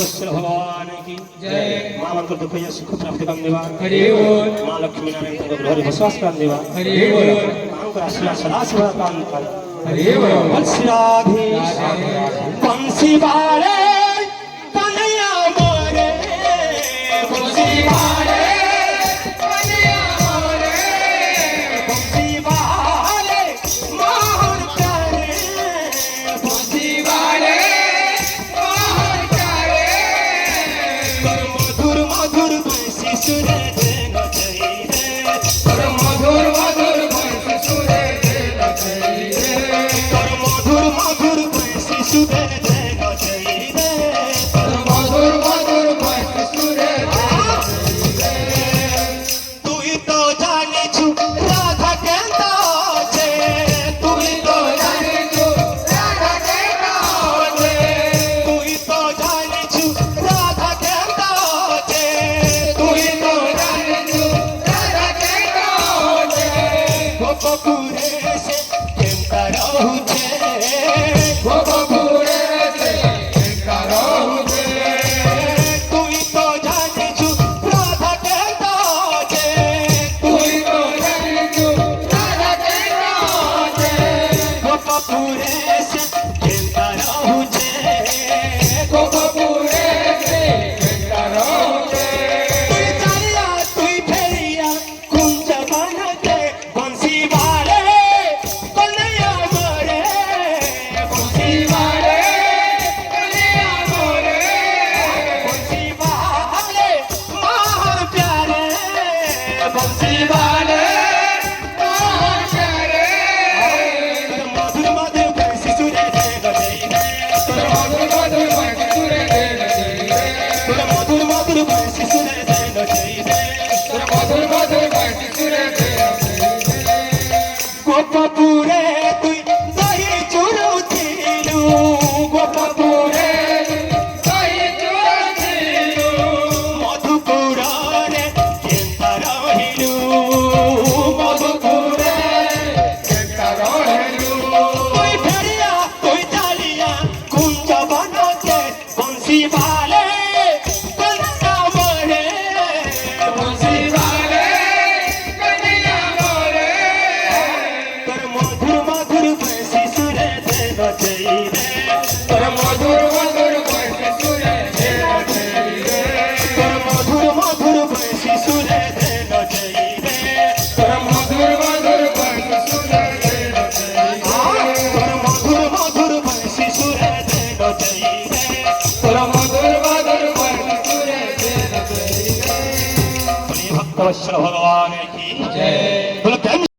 भक्तवत्सल भगवान की जय। मां मंत्र दुख या सुख प्राप्ति काम देवा हरि बोल। मां लक्ष्मी नारायण तंग ग्रह विश्वास काम देवा हरि बोल। काम का आशीर्वाद सदा सेवा काम कर हरि बोल। बंसी राधे बंसी वाले कन्हैया मोरे बंसी वाले कन्हैया मोरे बंसी वाले मोहन प्यारे बंसी वाले मोहन प्यारे मधुर मधुर बंसी सुरे देना चाहिए मधुर मधुर बंसी सुरे देना चाहिए मधुर मधुर बंसी सुरे देना चाहिए मधुर मधुर बंसी सुरे देना चाहिए तू ही तो जाने छु राधा कहता छे तू ही तो जाने छु राधा कहता छे तू ही तो जाने छु राधा कहता छे तू ही तो जाने छु राधा कहता छे गोपपुरे से केमता रहू छे गोपपुरे से केमता रहू छे तू ही तो जाने छु राधा कहता छे तू ही तो जाने छु राधा कहता छे गोपपुरे से केमता रहू छे गोपपुरे से केमता रहू छे तुई चालिया तुई फेरिया कुंज बनते बंसी वाले कन्हैया मोरे बंसी वाले कन्हैया मोरे बंसी वाले मोहन प्यारे बंसी वाले मोहन प्यारे मधुर मधुर बंसी सुरे देना चाहिए मधुर मधुर बंसी सुरे देना चाहिए मधुर मधुर बंसी सुरे देना चाहिए मधुर मधुर बंसी सुरे देना चाहिए गोपपुरे तुई दही चूरू थीलू गोपपुरे दही चूरू थीलू मधुपुरे केंता रहिलू मधुपुरे केंता रहिलू तुई फेरिया तुई चालिया कुंज बनते बंसी वाले कन्हैया मोरे बंसी वाले कन्हैया मोरे कर मधुर मधुर बंसी सुरे देना चाहिए कर मधुर मधुर बंसी सुरे देना चाहिए कर मधुर मधुर बंसी सुरे देना चाहिए कर मधुर मधुर बंसी सुरे देना चाहिए कर मधुर मधुर बंसी सुरे देना चाहिए कर मधुर मधुर बंसी सुरे देना चाहिए भक्तवत्सल भगवान की जय।